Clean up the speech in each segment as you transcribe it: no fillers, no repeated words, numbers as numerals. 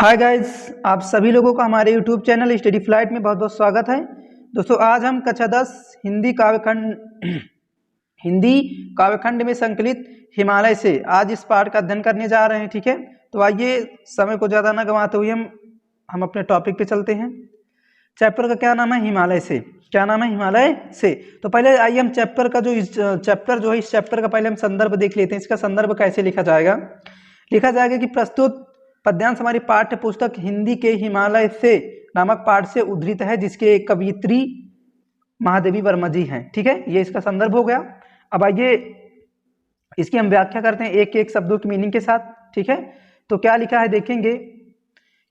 Hi guys, आप सभी लोगों का हमारे यूट्यूब चैनल स्टडी फ्लाइट में बहुत बहुत स्वागत है। दोस्तों, आज हम कक्षा 10 हिंदी काव्यखंड में संकलित हिमालय से आज इस पाठ का अध्ययन करने जा रहे हैं। ठीक है, तो आइए समय को ज़्यादा न गंवाते हुए हम अपने टॉपिक पे चलते हैं। चैप्टर का क्या नाम है? हिमालय से। क्या नाम है? हिमालय से। तो पहले आइए हम चैप्टर का इस चैप्टर का पहले हम संदर्भ देख लेते हैं। इसका संदर्भ कैसे लिखा जाएगा? लिखा जाएगा कि प्रस्तुत पद्यांश हमारी पाठ्य पुस्तक हिंदी के हिमालय से नामक पाठ से उद्धृत है, जिसके कवियत्री महादेवी वर्मा जी हैं। ठीक है, ये इसका संदर्भ हो गया। अब आइए इसकी हम व्याख्या करते हैं एक एक शब्दों की मीनिंग के साथ। ठीक है, तो क्या लिखा है देखेंगे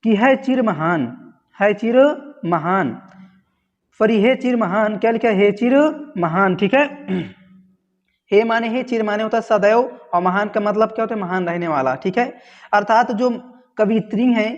कि है चिर महान, है चिर महान, फरी हे चिर महान। क्या लिखा है? हे चिर महान। ठीक है, हे माने हे, चिर माने होता है सदैव, और महान का मतलब क्या होता है? महान रहने वाला। ठीक है, अर्थात जो कवियत्री हैं,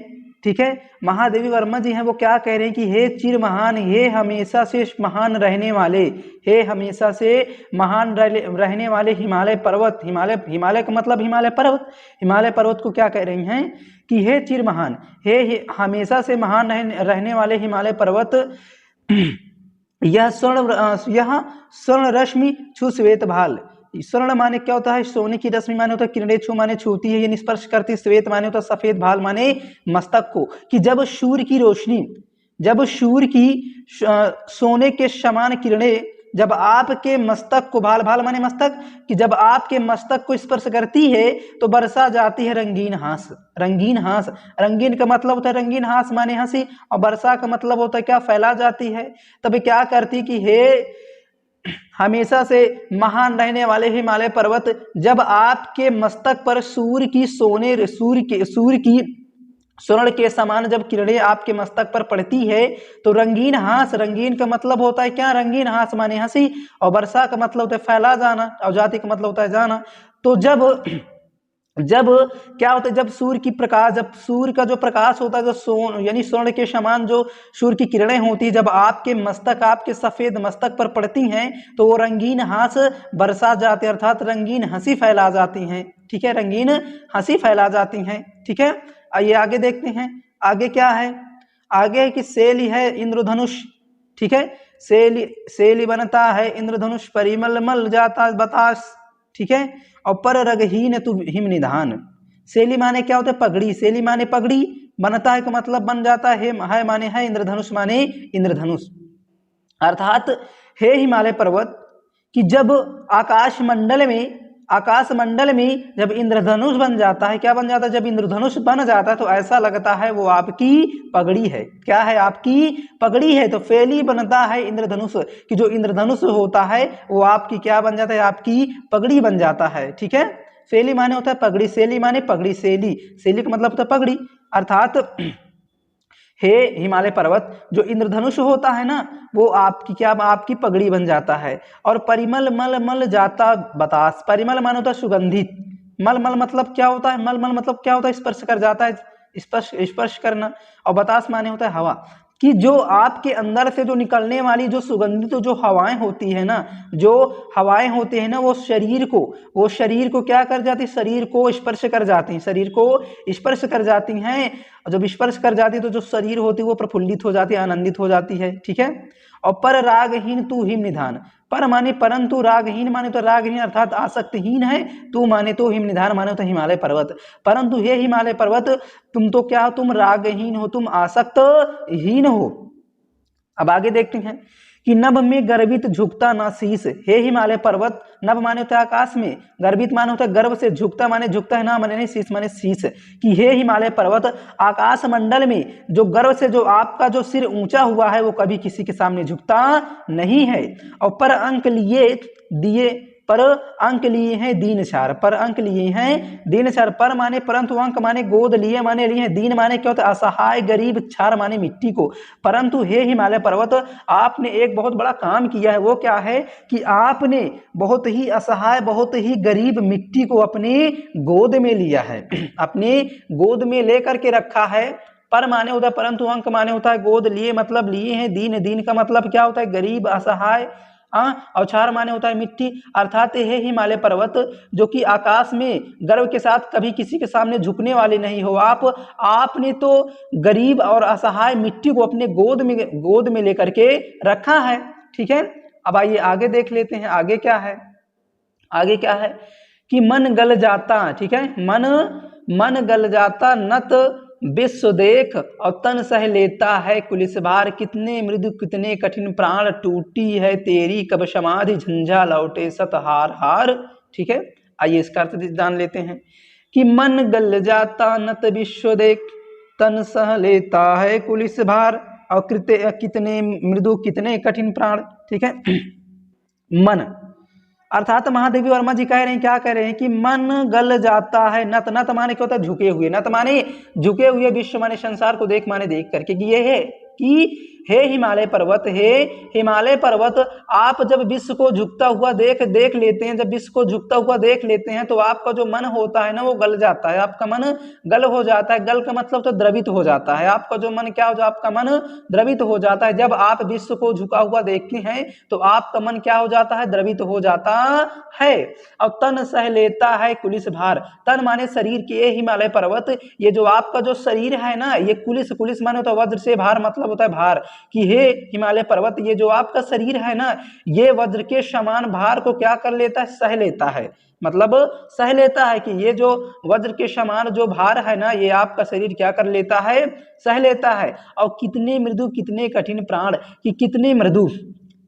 ठीक है, महादेवी वर्मा जी हैं, वो क्या कह रहे हैं कि हे चिर महान, हे हमेशा से महान रहने वाले, हे हमेशा से महान रहने वाले हिमालय पर्वत। हिमालय का मतलब हिमालय पर्वत। हिमालय पर्वत को क्या कह रही हैं कि हे चिर महान, हे हमेशा से महान रहने वाले हिमालय पर्वत, यह स्वर्ण रश्मि छु श्वेत भाल। स्वर्ण माने क्या होता है? सोने की रश्मि माने होता है किरणें, छु माने छूती है, ये स्पर्श करती, श्वेत माने होता है सफेद, भाल माने मस्तक को। कि जब सूर्य की रोशनी, जब सूर्य की सोने के समान किरणें जब आपके मस्तक को, भाल माने मस्तक, कि जब आपके मस्तक को स्पर्श करती है तो बरसा जाती है रंगीन हास। रंगीन हास, रंगीन का मतलब होता है रंगीन, हास माने हंसी, और बरसा का मतलब होता है क्या? फैला जाती है। तब क्या करती कि हे हमेशा से महान रहने वाले हिमालय पर्वत, जब आपके मस्तक पर सूर्य की स्वर्ण के समान जब किरणें आपके मस्तक पर पड़ती है तो रंगीन हास, रंगीन का मतलब होता है क्या? रंगीन हास माने हंसी, और वर्षा का मतलब होता है फैला जाना, और जाति का मतलब होता है जाना। तो जब क्या होता है? जब सूर्य की प्रकाश, जब सूर्य का जो प्रकाश होता है, जो यानी स्वर्ण के समान जो सूर्य की किरणें होती है, जब आपके मस्तक, आपके सफेद मस्तक पर पड़ती हैं तो वो रंगीन हास बरसा जाते, अर्थात रंगीन हंसी फैला जाती हैं। ठीक है, रंगीन हंसी फैला जाती हैं। ठीक है, आइए आगे देखते हैं। आगे क्या है? आगे है कि शैली है इंद्रधनुष। ठीक है, शैली बनता है इंद्रधनुष, परिमल मल जाता बतास। ठीक है, और पर रगहीन तु हिम निधान। शैली माने क्या होता है? पगड़ी। शैली माने पगड़ी, बनता है का मतलब बन जाता है माने है, इंद्रधनुष माने इंद्रधनुष। अर्थात हे हिमालय पर्वत कि जब आकाश मंडल में जब इंद्रधनुष बन जाता है, क्या बन जाता है? जब इंद्रधनुष बन जाता है तो ऐसा लगता है वो आपकी पगड़ी है। क्या है? आपकी पगड़ी है। तो फैली बनता है इंद्रधनुष, कि जो इंद्रधनुष होता है वो आपकी क्या बन जाता है? आपकी पगड़ी बन जाता है। ठीक है, फैली माने होता है पगड़ी, शैली माने पगड़ी, शैली का मतलब होता है पगड़ी। अर्थात हे हिमालय पर्वत, जो इंद्रधनुष होता है ना, वो आपकी क्या? आपकी पगड़ी बन जाता है। और परिमल मल जाता बतास। परिमल माने होता है सुगंधित, मल मतलब क्या होता है? मल मतलब क्या होता है? स्पर्श कर जाता है, स्पर्श करना। और बतास माने होता है हवा, कि जो आपके अंदर से जो निकलने वाली जो सुगंधित जो हवाएं होती है ना, जो हवाएं होती है ना, वो शरीर को क्या कर जाती? शरीर को स्पर्श कर जाती हैं, शरीर को स्पर्श कर जाती हैं। और जब स्पर्श कर जाती है तो जो शरीर होती है वो प्रफुल्लित हो जाती है, आनंदित हो जाती है। ठीक है, और पर रागहीन तू हिम निधान। पर माने परंतु, रागहीन माने तो रागहीन अर्थात आसक्तिहीन है, तू माने तो हिम निधान माने तो हिमालय पर्वत। परंतु हे हिमालय पर्वत, तुम तो क्या हो? तुम रागहीन हो, तुम आसक्तहीन हो। अब आगे देखते हैं कि नभ में गर्वित झुकता ना शीस। हे हिमालय पर्वत, नभ माने होता है आकाश में, गर्वित माने होता है गर्व से, झुकता माने झुकता है, ना माने नहीं, शीस माने शीस। कि हे हिमालय पर्वत, आकाश मंडल में जो गर्व से जो आपका जो सिर ऊंचा हुआ है वो कभी किसी के सामने झुकता नहीं है। और पर अंक लिए हैं दीन छार, पर अंक लिए हैं दीन छार। पर माने परंतु, अंक माने गोद लिए माने लिए हैं, दीन माने क्या होता है? असहाय गरीब, छार माने मिट्टी को। परंतु हे हिमालय पर्वत, आपने एक बहुत बड़ा काम किया है। वो क्या है? कि आपने बहुत ही असहाय, बहुत ही गरीब मिट्टी को अपने गोद में लिया है, अपने गोद में लेकर के रखा है। पर माने होता है परंतु, अंक माने होता है गोद लिए, मतलब लिए हैं, दीन का मतलब क्या होता है? गरीब, असहाय, औछार माने होता है मिट्टी, अर्थात हे हिमालय पर्वत जो कि आकाश में गर्व के साथ कभी किसी के सामने झुकने वाले नहीं हो आप, आपने तो गरीब और असहाय मिट्टी को अपने गोद में लेकर के रखा है। ठीक है, अब आइए आगे देख लेते हैं आगे क्या है। आगे क्या है कि मन गल जाता, ठीक है, मन गल जाता नत विश्व देख और तन सह लेता है कुलिस भार, कितने मृदु कितने कठिन प्राण टूटी है तेरी कब समाधि झंझा लौटे सत हार हार। ठीक है, आइए इसका अर्थ जान लेते हैं कि मन गल जाता नत विश्व देख तन सह लेता है कुलिस भार और कितने मृदु कितने कठिन प्राण। ठीक है, मन अर्थात महादेवी वर्मा जी कह रहे हैं, क्या कह रहे हैं कि मन गल जाता है। नत, नत माने क्या होता है झुके हुए, नत माने झुके हुए, विश्व माने संसार को देख माने देख करके कि ये है कि हे हिमालय पर्वत, हे हिमालय पर्वत, आप जब विश्व को झुकता हुआ देख लेते हैं, जब विश्व को झुकता हुआ देख लेते हैं तो आपका जो मन होता है ना वो गल जाता है, आपका मन गल हो जाता है। गल का मतलब तो द्रवित हो जाता है, आपका जो मन क्या हो जाता है, आपका मन द्रवित हो जाता है। जब आप विश्व को झुका हुआ देखते हैं तो आपका मन क्या हो जाता है, द्रवित हो जाता है। और तन सह लेता है कुलिस भार, तन माने शरीर की, ये हिमालय पर्वत, ये जो आपका जो शरीर है ना, ये कुलिस, कुलिस माने होता है वज्र से भार, मतलब होता है भार, कि हे हिमालय पर्वत ये जो आपका शरीर है ना, ये वज्र के समान भार को क्या कर लेता है, सह लेता है। मतलब सह लेता है कि ये जो वज्र के समान जो भार है ना, ये आपका शरीर क्या कर लेता है, सह लेता है। और कितने मृदु कितने कठिन प्राण, कि कितने मृदु,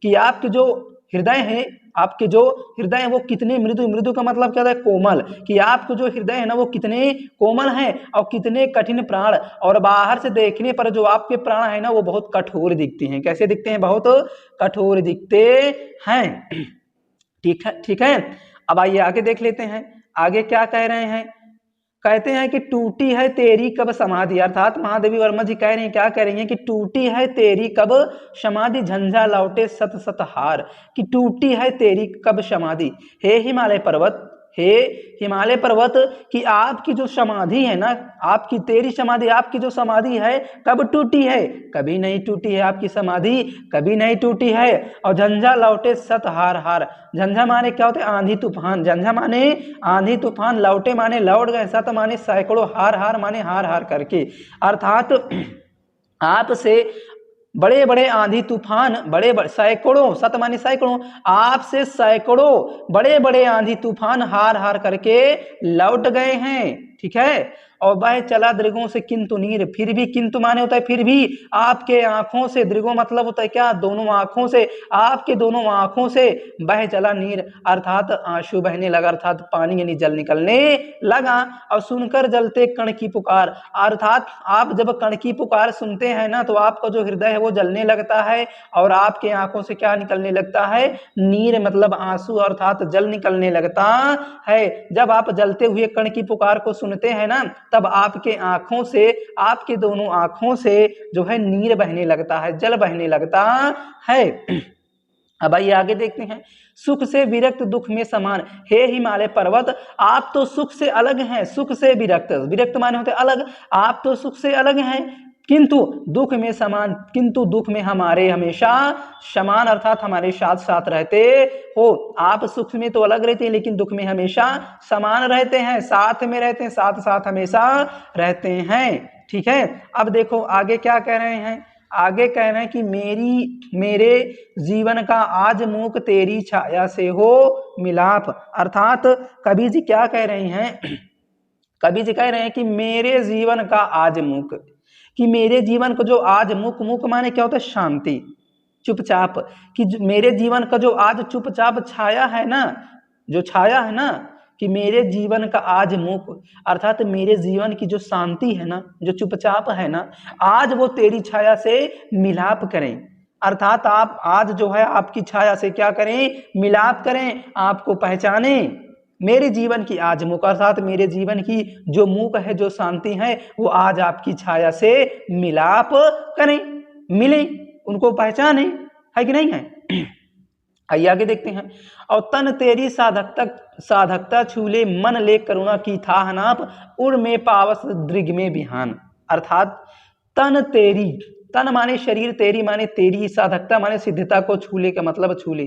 कि आपके जो हृदय है, आपके जो हृदय है वो कितने मृदु, मृदु का मतलब क्या है, कोमल, कि आपके जो हृदय है ना वो कितने कोमल हैं और कितने कठिन प्राण, और बाहर से देखने पर जो आपके प्राण है ना वो बहुत कठोर दिखते हैं। कैसे दिखते हैं, बहुत कठोर दिखते हैं। ठीक है, ठीक है, अब आइए आगे देख लेते हैं आगे क्या कह रहे हैं। कहते हैं कि टूटी है तेरी कब समाधि, अर्थात महादेवी वर्मा जी कह रहे हैं, क्या कह रही हैं कि टूटी है तेरी कब समाधि झंझा लौटे सत सत हार, कि टूटी है तेरी कब समाधि, हे हिमालय पर्वत, हे हिमालय पर्वत, कि आपकी जो समाधि है ना, आपकी तेरी समाधि, आपकी जो समाधि है कब टूटी है, कभी नहीं टूटी है, आपकी समाधि कभी नहीं टूटी है। और झंझा लौटे सत हार हार, झंझा माने क्या होता है, आंधी तूफान, झंझा माने आंधी तूफान, लौटे माने लौट गए, सत माने सैकड़ों, हार हार माने हार हार करके, अर्थात आपसे बड़े बड़े आंधी तूफान, बड़े बड़े सैकड़ों, सत माने सैकड़ों, आपसे सैकड़ों बड़े बड़े आंधी तूफान हार हार करके लौट गए हैं। ठीक है, और बह चला दृगों से किंतु नीर, फिर भी, किंतु माने होता है फिर भी, आपके आंखों से, दृगों मतलब होता है क्या, दोनों आंखों से, आपके दोनों आंखों से बह चला नीर, अर्थात आंसू बहने लगा, अर्थात पानी यानी जल निकलने लगा। और सुनकर जलते कण की पुकार, अर्थात आप जब कण की पुकार सुनते हैं ना तो आपका जो हृदय है वो जलने लगता है और आपके आंखों से क्या निकलने लगता है, नीर मतलब आंसू, अर्थात जल निकलने लगता है। जब आप जलते हुए कण की पुकार को सुनते हैं ना तब आपके आंखों से, आपके दोनों आंखों से जो है नीर बहने लगता है, जल बहने लगता है। अब आइए आगे देखते हैं, सुख से विरक्त दुख में समान, हे हिमालय पर्वत, आप तो सुख से अलग हैं, सुख से विरक्त, विरक्त माने होते अलग, आप तो सुख से अलग हैं, किंतु दुख में समान, किंतु दुख में हमारे हमेशा समान, अर्थात हमारे साथ साथ रहते हो। आप सुख में तो अलग रहते हैं लेकिन दुख में हमेशा समान रहते हैं, साथ में रहते हैं, साथ साथ हमेशा रहते हैं। ठीक है, अब देखो आगे क्या कह रहे हैं, आगे कह रहे हैं कि मेरे जीवन का आज मूक तेरी छाया से हो मिलाप, अर्थात कबीर जी क्या कह रहे हैं, कबीर जी कह रहे हैं कि मेरे जीवन का आज मूक, कि मेरे जीवन को जो आज मूक, मूक माने क्या होता है, शांति, चुपचाप, कि मेरे जीवन का जो आज चुपचाप छाया है ना, जो छाया है ना, कि मेरे जीवन का आज मूक, अर्थात मेरे जीवन की जो शांति है ना, जो चुपचाप है ना, आज वो तेरी छाया से मिलाप करें, अर्थात आप आज जो है आपकी छाया से क्या करें, मिलाप करें, आपको पहचाने। मेरे जीवन की आज मूक, अर्थात मेरे जीवन की जो मूक है, जो शांति है, वो आज आपकी छाया से मिलाप करें, मिले, उनको पहचाने, है कि नहीं है। आइए आगे देखते हैं, और तन तेरी साधकता छूले मन ले करुणा की था नाप, उड़ में पावस दृग में बिहान, अर्थात तन तेरी, तन माने शरीर, तेरी माने तेरी, साधकता माने सिद्धता को छूले का मतलब छूले,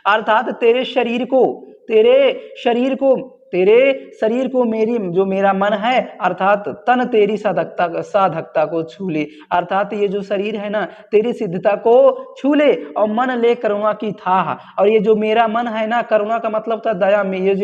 अर्थात तेरे शरीर को, तेरे शरीर को मेरी जो मेरा मन है अर्थात तन तेरी साधकता को छू ले, अर्थात ये जो शरीर है ना तेरी सिद्धता को छू ले, और मन ले करुणा की था, और ये जो मेरा मन है ना, करुणा का मतलब था दया में, ये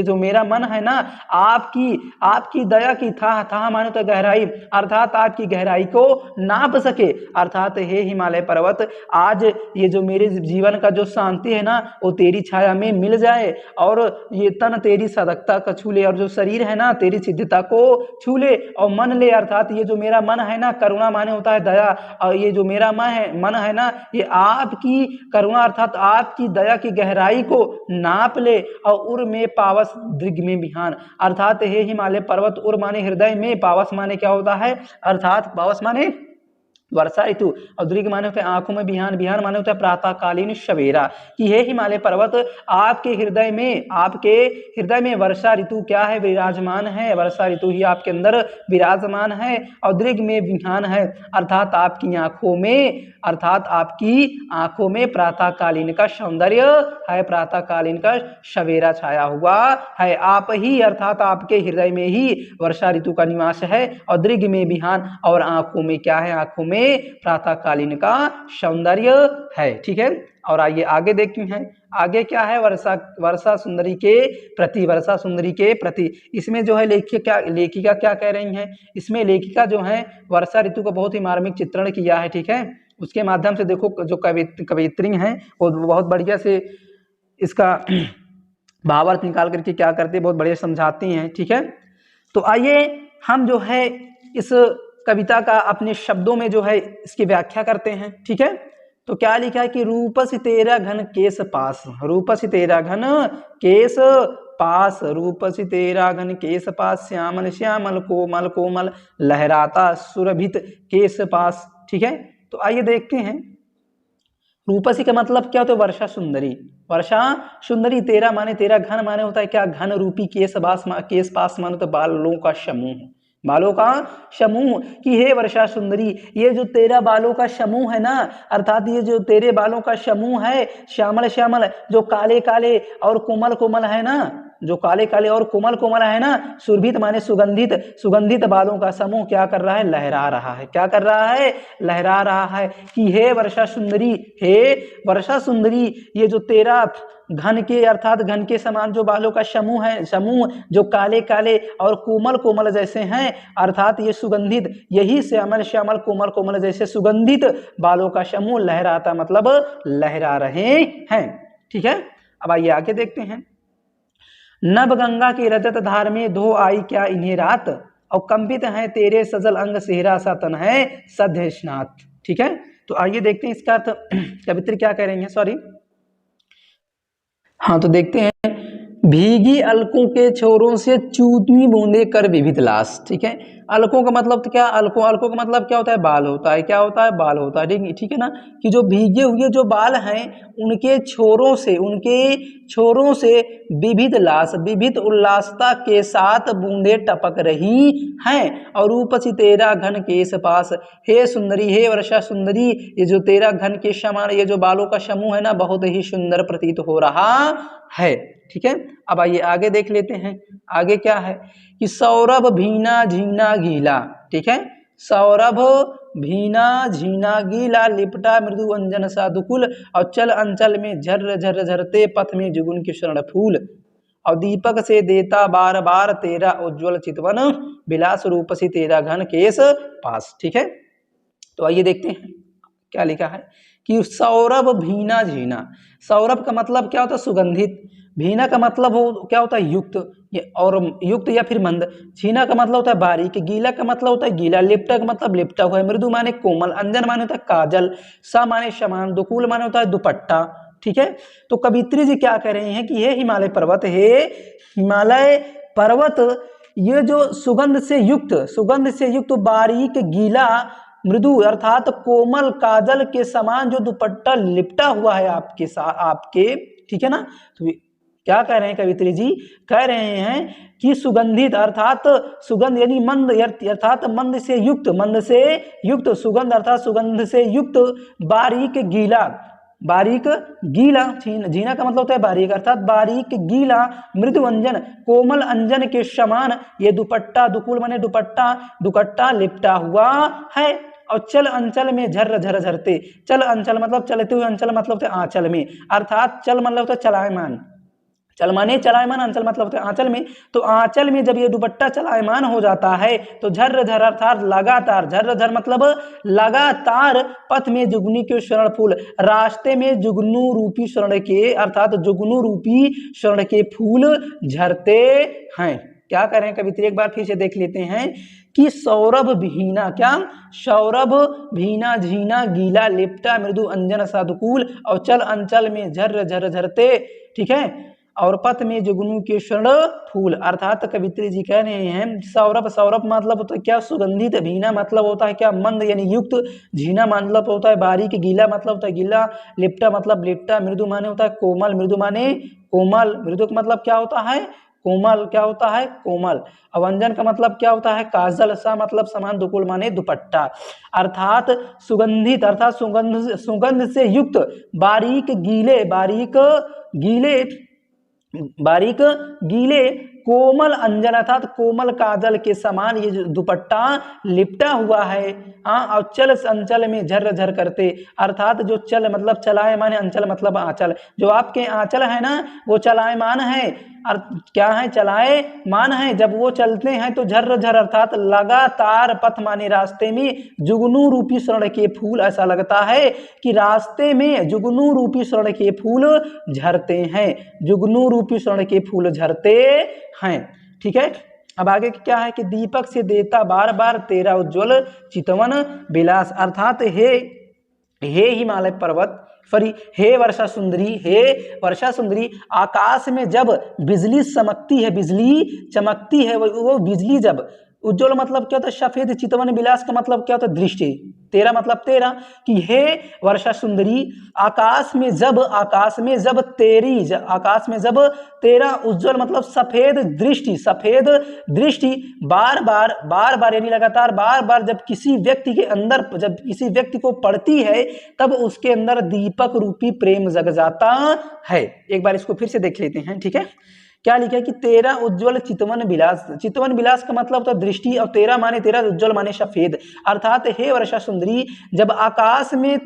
जो मेरा मन है ना आपकी दया की था मानो तो गहराई, अर्थात आपकी गहराई को नाप सके, अर्थात हे हिमालय पर्वत आज ये जो मेरे जीवन का जो शांति है ना वो तेरी छाया में मिल जाए, और ये तन तेरी साधकता का छू ले, और जो शरीर है ना तेरी सिद्धता को छू ले, और मन ले अर्थात ये जो मेरा मन है ना, करुणा माने होता है दया, और ये जो मेरा मन है ना ये आपकी करुणा अर्थात आपकी दया की गहराई को नाप ले, और उर में पावस दृग में बिहान, अर्थात हे हिमालय पर्वत, उर माने हृदय में, पावस माने क्या होता है अर्थात पावस माने वर्षा ऋतु, और दृग माने होते हैं आंखों में, बिहान माने होता है प्रातःकालीन सवेरा, कि हे हिमालय पर्वत आपके हृदय में वर्षा ऋतु क्या है विराजमान है, वर्षा ऋतु ही आपके अंदर विराजमान है, और दृग में बिहान है अर्थात आपकी आंखों में प्रातःकालीन का सौंदर्य है, प्रातःकालीन का सवेरा छाया हुआ है, आप ही अर्थात आपके हृदय में ही वर्षा ऋतु का निवास है, और दृग में बिहान, और आंखों में क्या है, आंखों में प्रातःकालीन का सौंदर्य है। ठीक है, और आइए आगे देखते हैं, आगे क्या है वर्षा सुंदरी के प्रति, इसमें जो है लेखिका क्या कह रही हैं, इसमें लेखिका जो है वर्षा ऋतु का बहुत ही मार्मिक चित्रण किया है। ठीक है, उसके माध्यम से देखो जो कवियत्री हैं वो बहुत बढ़िया से इसका भावार्थ निकाल करके क्या करते हैं, बहुत बढ़िया समझाती हैं। ठीक है, तो आइए हम जो है इस कविता का अपने शब्दों में जो है इसकी व्याख्या करते हैं। ठीक है, तो क्या लिखा है कि रूपसी तेरा घन केस पास, रूपसी तेरा घन केस पास, रूपसी तेरा घन केस पास, श्यामल श्यामल कोमल कोमल लहराता सुरभित केस पास। ठीक है, तो आइए देखते हैं रूपसी का मतलब क्या होता है, वर्षा सुंदरी, तेरा माने तेरा, घन माने होता है क्या, घन रूपी केस पास माने तो बालों का समूह, कि हे वर्षा सुंदरी ये जो तेरा बालों का समूह है ना, अर्थात ये जो तेरे बालों का समूह है, श्यामल श्यामल जो काले काले और कोमल कोमल है ना, जो काले काले और कोमल कोमल है ना, सुरभित माने सुगंधित बालों का समूह क्या कर रहा है, लहरा रहा है, कि हे वर्षा सुंदरी ये जो तेरा घन के अर्थात घन के समान जो बालों का समूह जो काले काले और कोमल कोमल जैसे हैं, अर्थात ये सुगंधित, यही श्यामल श्यामल कोमल कोमल जैसे सुगंधित बालों का समूह लहराता मतलब लहरा रहे हैं। ठीक है, अब आइए आगे देखते हैं, नभ गंगा की रजत धार में धो आई क्या इन्हें रात, और कंपित है तेरे सजल अंग सेहरा सा तन है सध्य स्नात। ठीक है, तो आइए देखते हैं इसका अर्थ कवित्री क्या कह रही हैं, हाँ तो देखते हैं, भीगी अलकों के छोरों से चूतनी बूंदे कर विविध लाश। ठीक है, अलकों का मतलब तो क्या, अलकों का मतलब क्या होता है, बाल होता है, क्या होता है, बाल होता है। ठीक है ना, कि जो भीगे हुए जो बाल हैं उनके छोरों से विविध लाश, विविध उल्लासता के साथ बूंदे टपक रही हैं, और रूपसी तेरा घन केस पास, हे सुंदरी हे वर्षा सुंदरी ये जो तेरा घन के समान ये जो बालों का समूह है ना बहुत ही सुंदर प्रतीत हो रहा है। ठीक है, अब आइए आगे देख लेते हैं, आगे क्या है कि सौरभ भीना झीना गीला। ठीक है, सौरभ भीना झीना गीला लिपटा मृदु अंजन सा दुकुल, और चल अंचल में झर झर झरते पथ में जुगुन के शरण फूल, और दीपक से देता बार बार तेरा उज्ज्वल चितवन विलास रूपसी तेरा घन केस पास। ठीक है, तो आइए देखते हैं क्या लिखा है कि सौरभ भीना झीना, सौरभ का मतलब क्या होता है, सुगंधित, भीना का मतलब क्या होता है, युक्त, और युक्त या फिर मंद, झीना का मतलब होता है बारीक, गीला का मतलब होता है गीला, लिपटा का मतलब लिपटा हुआ है, मृदु माने कोमल, अंजन माने होता है काजल, सा माने समान, दुकुल माने होता है दुपट्टा। ठीक है, तो कवित्री जी क्या कह रहे हैं कि हे हिमालय पर्वत ये जो सुगंध से युक्त बारीक गीला मृदु अर्थात कोमल काजल के समान जो दुपट्टा लिपटा हुआ है आपके, ठीक है ना, तो क्या कह रहे हैं कवित्री जी? कह रहे हैं कि सुगंधित अर्थात सुगंध यानी मंद अर्थात मंद से युक्त सुगंध अर्थात सुगंध से युक्त बारीक गीला झीना का मतलब होता है बारीक अर्थात बारीक गीला मृदु अंजन कोमल अंजन के समान ये दुपट्टा, दुकुल माने दुपट्टा लिपटा हुआ है। और चल अंचल में झर झर झरते, चल अंचल मतलब चलते हुए, अंचल मतलब होता है आंचल में, अर्थात चल मतलब होता है चलायमान, चल माने चलायमान, अंचल मतलब होता है आंचल में। तो आंचल में जब ये दुपट्टा चलायमान हो जाता है तो झर झर अर्थात लगातार, झर झर मतलब लगातार पथ में जुगनू के स्वर्ण फूल, रास्ते में जुगनू रूपी स्वर्ण के अर्थात जुगनू रूपी स्वर्ण के फूल झरते हैं। क्या करें कवित्री एक बार फिर से देख लेते हैं कि सौरभ भीना, क्या सौरभ भीना झीना गीला लिपटा मृदु अंजन साधुकूल और चल अंचल में झर झर झरते, ठीक है, और पथ में जुगनू के स्वर्ण फूल, अर्थात कवित्री जी कह रहे हैं सौरभ मतलब होता है क्या सुगंधित, भीना मतलब होता है क्या मंद यानी युक्त, झीना मतलब होता है बारीक, गीला मतलब होता है गीला, लिपटा मतलब लिपटा, मृदु माने होता है कोमल, मृदु माने कोमल, मृदु का मतलब क्या होता है कोमल, क्या होता है कोमल, अवंजन का मतलब क्या होता है काजल, सा मतलब समान, दुकुल माने दुपट्टा, अर्थात सुगंधित अर्थात सुगंध से युक्त बारीक गीले कोमल अंजन अर्थात कोमल काजल के समान ये जो दुपट्टा लिपटा हुआ है। और चल अंचल में झर झर करते, अर्थात जो चल मतलब चलायमान है, अंचल मतलब आंचल, जो आपके आंचल है ना वो चलायमान है, और क्या है चलायमान है, जब वो चलते हैं तो झर झर अर्थात लगातार पथ माने रास्ते में जुगनू रूपी स्वर्ण के फूल, ऐसा लगता है कि रास्ते में जुगनू रूपी स्वर्ण के फूल झरते हैं, जुगनू रूपी स्वर्ण के फूल झरते हैं, ठीक है। अब आगे क्या है कि दीपक से देता बार बार तेरा उज्ज्वल चितवन विलास, अर्थात हे हिमालय पर्वत, सॉरी हे वर्षा सुंदरी, आकाश में जब बिजली चमकती है, वो बिजली जब उज्ज्वल मतलब क्या होता है सफेद, चितवन विलास का मतलब क्या होता है दृष्टि, तेरा मतलब तेरा, कि हे वर्षा सुंदरी आकाश में जब तेरा उज्ज्वल मतलब सफेद दृष्टि बार बार यानी लगातार बार बार जब किसी व्यक्ति को पड़ती है तब उसके अंदर दीपक रूपी प्रेम जग जाता है। एक बार इसको फिर से देख लेते हैं, ठीक है। क्या लिखा है कि तेरा उज्ज्वल चितवन विलास का मतलब होता है दृष्टि, और तेरा उज्ज्वल माने सफेद, अर्थात हे वर्षा सुंदरी जब आकाश में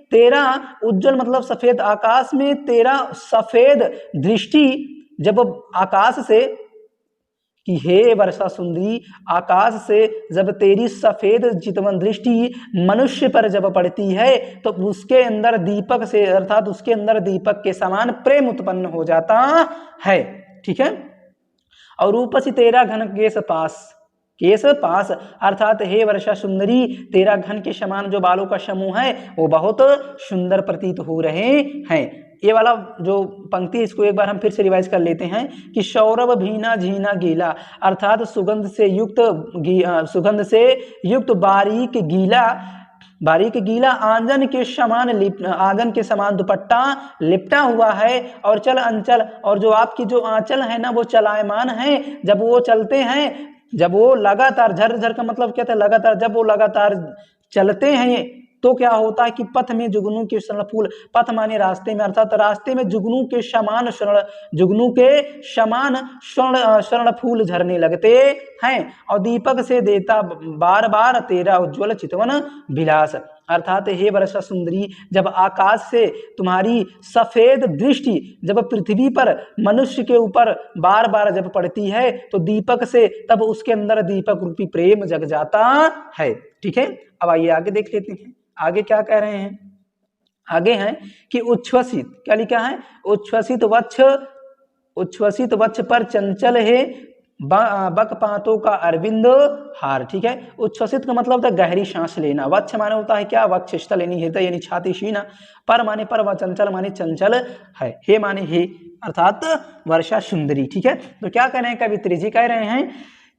तेरा उज्ज्वल मतलब सफेद, आकाश में तेरा सफेद दृष्टि जब आकाश से, कि हे वर्षा सुंदरी आकाश से जब तेरी सफेद चितवन दृष्टि मनुष्य पर जब पड़ती है तो उसके अंदर दीपक से अर्थात उसके अंदर दीपक के समान प्रेम उत्पन्न हो जाता है, ठीक है। और रूपसी तेरा घन केश पास अर्थात हे वर्षा सुंदरी तेरा घन के समान जो बालों का समूह है वो बहुत सुंदर प्रतीत हो रहे हैं। ये वाला जो पंक्ति इसको एक बार हम फिर से रिवाइज कर लेते हैं कि सौरभ भीना झीना गीला अर्थात सुगंध से युक्त बारीक गीला आंगन के समान दुपट्टा लिपटा हुआ है, और चल अंचल और जो आपकी जो आंचल है ना वो चलायमान है, जब वो चलते हैं, जब वो लगातार झर झर का मतलब क्या था लगातार, जब वो लगातार चलते हैं तो क्या होता है कि पथ में जुगनू के स्वर्ण फूल, पथ माने रास्ते में, अर्थात रास्ते में जुगनू के समान स्वर्ण फूल झरने लगते हैं, और दीपक से देता बार बार तेरा उज्ज्वल चितवन विलास, अर्थात हे वर्षा सुंदरी जब आकाश से तुम्हारी सफेद दृष्टि जब पृथ्वी पर मनुष्य के ऊपर बार बार जब पड़ती है तो दीपक से तब उसके अंदर दीपक रूपी प्रेम जग जाता है, ठीक है। अब आइए आगे देख लेते हैं, आगे क्या कह रहे हैं, आगे हैं कि उच्छ्वसित, क्या लिखा है उच्छ्वसित वक्ष पर चंचल है बकपातों का अरविंद हार, ठीक है। उच्छ्वसित का मतलब होता है गहरी सांस लेना, वक्ष माने होता है क्या वक्षस्थल यानी हृदय यानी छाती सीना, पर माने पर व चंचल माने चंचल है, हे माने हे अर्थात वर्षा सुंदरी, ठीक है। तो क्या कह रहे हैं कवित्री जी, कह रहे हैं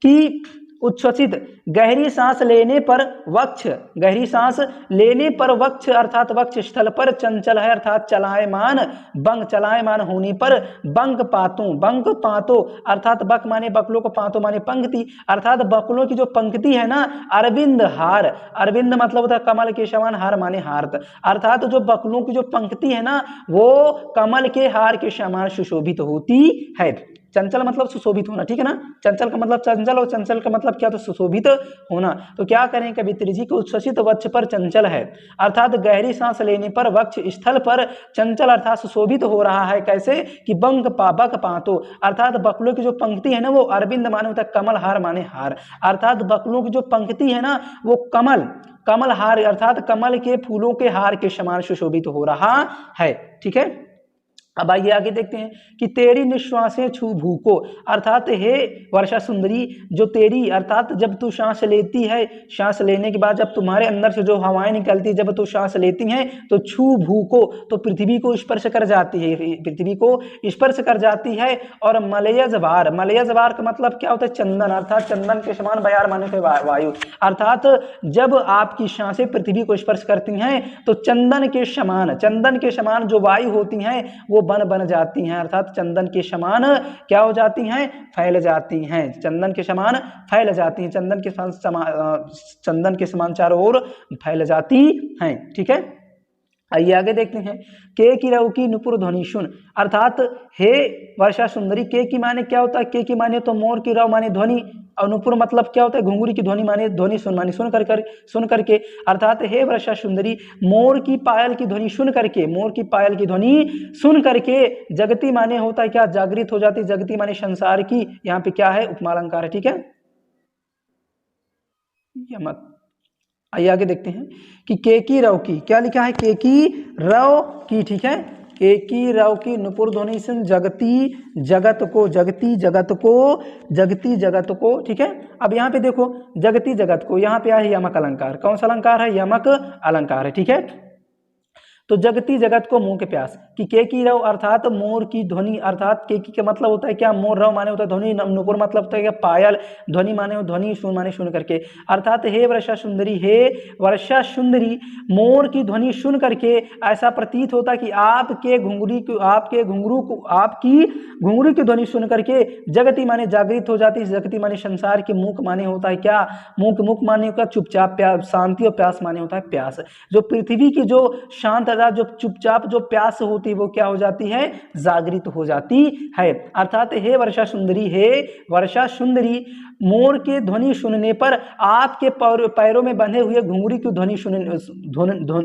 कि उच्छ्वसित, गहरी सांस लेने पर वक्ष, गहरी सांस लेने पर वक्ष अर्थात वक्ष स्थल पर चंचल है अर्थात चलायमान, बंग चलायमान होने पर बंग पातों, बंग पातों अर्थात बक माने बकलों को, पातों माने पंक्ति अर्थात बकलों की जो पंक्ति है ना, अरविंद हार, अरविंद मतलब होता है कमल के समान, हार माने हार्त अर्थात जो बकलों की जो पंक्ति है ना वो कमल के हार के समान सुशोभित होती है। चंचल मतलब सुशोभित होना, ठीक है ना, चंचल का मतलब चंचल और चंचल का मतलब क्या, तो सुशोभित होना। तो क्या करें कवित्री जी को, उच्छ्वसित वक्ष पर चंचल है अर्थात गहरी सांस लेने पर वक्ष स्थल पर चंचल अर्थात सुशोभित हो रहा है। कैसे कि बंग बक पातो अर्थात बकलों की जो पंक्ति है ना वो अरविंद माने होता है कमल, हार माने हार अर्थात बकलों की जो पंक्ति है ना वो कमल, कमल हार अर्थात कमल के फूलों के हार के समान सुशोभित हो रहा है। ठीक है, अब आइए आगे देखते हैं कि तेरी निश्वासें छू भूको अर्थात हे वर्षा सुंदरी, जो तेरी अर्थात जब तू सांस लेती है, सांस लेने के बाद जब तुम्हारे अंदर से जो हवाएं निकलती, जब तू सांस लेती हैं तो छू भूको तो पृथ्वी को स्पर्श कर जाती है, पृथ्वी को स्पर्श कर जाती है। और मलयजवार, मलयजवार का मतलब क्या होता है, चंदन अर्थात चंदन के समान, बयार माने के वायु अर्थात जब आपकी सांसें पृथ्वी को स्पर्श करती हैं तो चंदन के समान, चंदन के समान जो वायु होती हैं वो बन जाती हैं अर्थात चंदन के समान क्या हो जाती हैं, फैल जाती हैं, चंदन के समान फैल जाती हैं, चंदन के समान चारों ओर फैल जाती हैं। ठीक है, आइए आगे देखते हैं। के की रऊ की नुपुर ध्वनि सुन अर्थात हे वर्षा सुंदरी, के की माने क्या होता है, के की माने तो मोर की रव माने ध्वनि, और नुपुर मतलब क्या होता है, घुंघरू की ध्वनि माने ध्वनि सुन, माने सुन करके अर्थात हे वर्षा सुंदरी मोर की पायल की ध्वनि सुन करके, मोर की पायल की ध्वनि सुन करके जगती माने होता है क्या, जागृत हो जाती, जगती माने संसार की, यहाँ पे क्या है उपमा अलंकार है। ठीक है, यमक। आइए आगे देखते हैं कि केकी रव की, क्या लिखा है, केकी रव की। ठीक है, केकी रव की नुपुर ध्वनि सुन जगती जगत को, जगती जगत को, जगती जगत को। ठीक है, अब यहाँ पे देखो जगती जगत को, यहाँ पे है यमक अलंकार, कौन सा अलंकार है, यमक अलंकार है। ठीक है, तो जगती जगत को मुंह के प्यास कि के की रव अर्थात मोर की ध्वनि अर्थात के की का मतलब होता है क्या, मोर रव माने होता है ध्वनि, नुपुर मतलब होता है क्या पायल, ध्वनि माने ध्वनि, सुन माने सुन करके अर्थात हे वर्षा सुंदरी, हे वर्षा सुंदरी मोर की ध्वनि सुन करके ऐसा प्रतीत होता है कि आपके घुंघरू को, आपके घुंघरू को, आपकी घुंघरू की ध्वनि सुन करके जगती माने जागृत हो जाती, जगती माने संसार के, मुख माने होता है क्या, मुख, मुख माने होता है चुपचाप, प्यास शांति, और प्यास माने होता है प्यास, जो पृथ्वी की जो शांत जो चुपचाप जो प्यास होती है वो क्या हो जाती है, जागृत हो जाती है। अर्थात हे वर्षा सुंदरी, हे वर्षा सुंदरी मोर की ध्वनि सुनने पर आपके पैरों में बंधे हुए घुंघरू की ध्वनि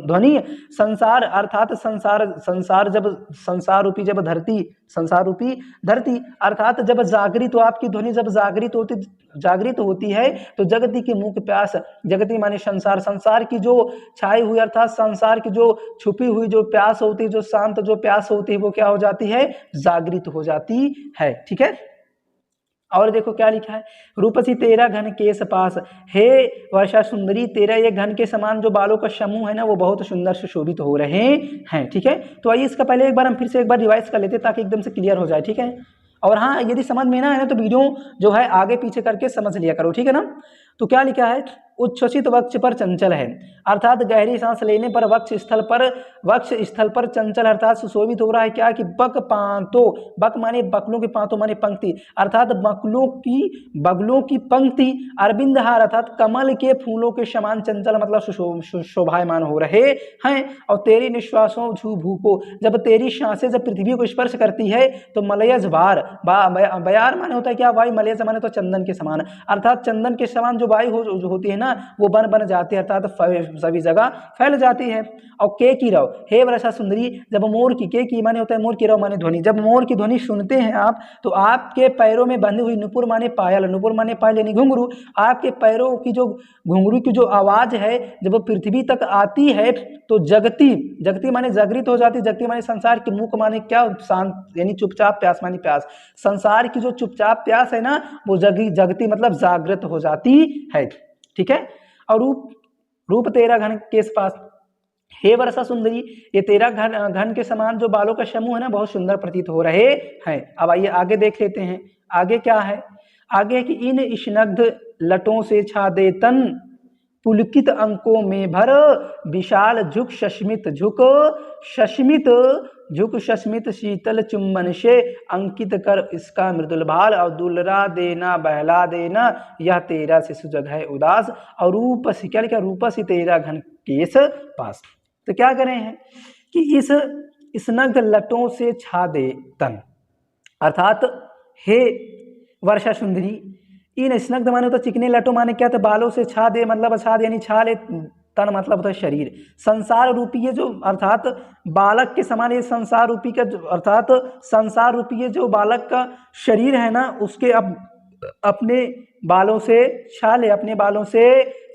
ध्वनि संसार अर्थात संसार जब संसार रूपी जब धरती, संसार रूपी धरती अर्थात जब जागृत हो, आपकी ध्वनि जब जागृत होती है तो जगती की मुख प्यास, जगती माने संसार, संसार की जो छाई हुई अर्थात संसार की जो छुपी हुई जो प्यास होती है, जो शांत जो प्यास होती है वो क्या हो जाती है, जागृत हो जाती है। ठीक है, और देखो क्या लिखा है, रूपसी तेरा घन केस पास, हे वर्षा सुंदरी तेरा ये घन के समान जो बालों का समूह है ना वो बहुत सुंदर सुशोभित हो रहे हैं। ठीक है, तो आइए इसका पहले एक बार हम फिर से एक बार रिवाइज कर लेते ताकि एकदम से क्लियर हो जाए। ठीक है, और हाँ यदि समझ में ना है ना तो वीडियो जो है आगे पीछे करके समझ लिया करो। ठीक है ना, तो क्या लिखा है, उच्छ्वसित वक्ष पर चंचल है अर्थात गहरी सांस लेने पर वक्ष स्थल पर चंचल अर्थात सुशोभित हो रहा है क्या, कि बक पांतो, बक माने बकलों की, पांतो माने पंक्ति अर्थात बगलों की पंक्ति, अरविंद हार अर्थात कमल के फूलों के समान चंचल मतलब शोभायमान हो रहे हैं। और तेरी निश्वासों झू भूको, जब तेरी सांसें जब पृथ्वी को स्पर्श करती है तो मलयज बार, बयार माने होता है क्या, वायु, मलयज माने तो चंदन के समान अर्थात चंदन के समान जो वायु जो होती है ना वो बन जाती है अर्थात सभी जगह फैल जाती है। और के की रव, हे वर्षा सुंदरी जब मोर की, के की माने होता है मोर की रव माने ध्वनि, जब मोर की ध्वनि सुनते हैं आप तो आपके पैरों में बंधी हुई नुपुर माने पायल, नुपुर माने पायल यानी घुंघरू, आपके पैरों की जो घुंघरू की जो आवाज है जब वो पृथ्वी तक आती है तो जगती माने जागृत हो जाती, जगती माने संसार की, मुख माने क्या, शांत यानी चुपचाप, प्यास माने प्यास, संसार की जो चुपचाप प्यास है ना वो जगती मतलब जागृत हो जाती है। ठीक है, और रूप तेरा घन के पास, हे वर्षा सुंदरी ये तेरा घन के समान जो बालों का समूह है ना बहुत सुंदर प्रतीत हो रहे हैं। अब आइए आगे देख लेते हैं, आगे क्या है, आगे है कि इन स्निग्ध लटों से छादे तन, पुलकित अंकों में भर, विशाल झुक शस्मित शीतल चुम्बन से अंकित कर इसका मृदुल भाल, और दुलरा देना बहला देना यह तेरा शिशु जग है उदास, और रूप सी क्या रूप सी तेरा घन केस पास। तो क्या करें हैं कि इस स्निग्ध लटों से छा दे तन, अर्थात हे वर्षा सुंदरी, इन स्निग्ध माने तो चिकने लटों माने क्या, तो बालों से छा दे मतलब छा दे यानी छा ले, तन मतलब होता है शरीर, संसार रूपी ये जो अर्थात बालक के समान ये संसार रूपी का अर्थात संसार रूपी ये जो बालक का शरीर है ना, उसके अब अपने बालों से छा ले, अपने बालों से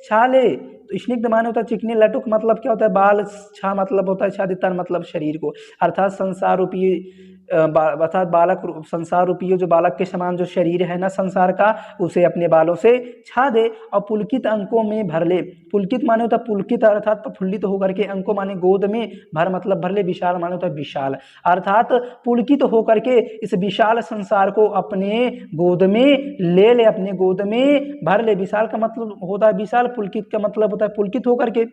छा ले। तो स्निग्ध माने होता है चिकने, लटुक मतलब क्या होता है बाल, छा मतलब होता है छादी, तन मतलब शरीर को, अर्थात संसार रूपी अर्थात बालक संसार रूपी जो बालक के समान जो शरीर है ना संसार का, उसे अपने बालों से छा दे और पुलकित अंकों में भर ले। पुलकित माने होता है पुलकित अर्थात प्रफुल्लित होकर के, अंकों माने गोद में, भर मतलब भर ले, विशाल माने होता है विशाल, अर्थात पुलकित होकर के इस विशाल संसार को अपने गोद में ले ले, अपने गोद में भर ले। विशाल का मतलब होता है विशाल, पुलकित का मतलब होता है पुलकित होकर के,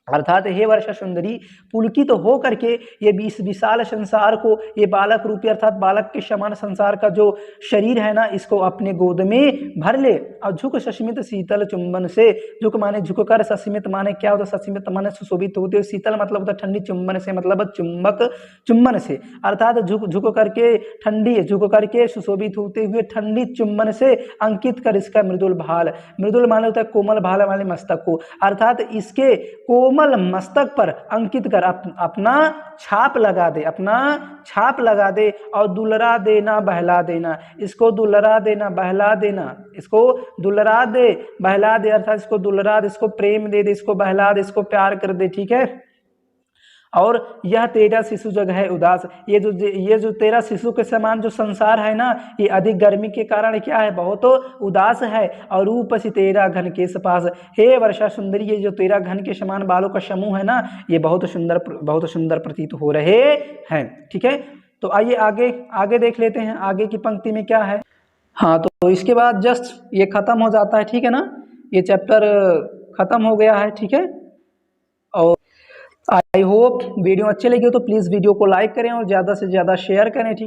अर्थात हे वर्षा सुंदरी पुलकित तो हो करके ये इस विशाल संसार को, ये बालक रूपी अर्थात बालक के समान संसार का जो शरीर है ना, इसको अपने गोद में भर ले। और झुक सस्मित शीतल चुंबन से, झुक माने झुक कर, सस्मित माने क्या होता है, सस्मित माने सुशोभित होते, शीतल मतलब होता है ठंडी, चुंबन से मतलब चुंबक चुंबन से, अर्थात झुक झुक करके ठंडी, झुक करके सुशोभित होते हुए ठंडी चुंबन से अंकित कर इसका मृदुल भाल, मृदुल माने होता है कोमल, भाल वाले मस्तक को, अर्थात इसके कोमल मस्तक पर अंकित कर अपना छाप लगा दे, अपना छाप लगा दे। और दुलरा देना बहला देना, इसको दुलरा देना बहला देना, इसको दुलरा दे बहला दे, अर्थात इसको दुलरा दे, इसको प्रेम दे दे, इसको बहला दे, इसको प्यार कर दे, ठीक है। और यह तेरा शिशु जग है उदास, ये जो तेरा शिशु के समान जो संसार है ना, ये अधिक गर्मी के कारण क्या है, बहुत उदास है। और रूप से तेरा घन के पास, हे वर्षा सुंदरी, ये जो तेरा घन के समान बालों का समूह है ना, ये बहुत सुंदर प्रतीत हो रहे हैं, ठीक है। तो आइए आगे देख लेते हैं, आगे की पंक्ति में क्या है। हाँ, तो इसके बाद जस्ट ये खत्म हो जाता है, ठीक है ना, ये चैप्टर खत्म हो गया है, ठीक है। और आई होप वीडियो अच्छी लगी हो तो प्लीज़ वीडियो को लाइक करें और ज़्यादा से ज़्यादा शेयर करें, ठीक।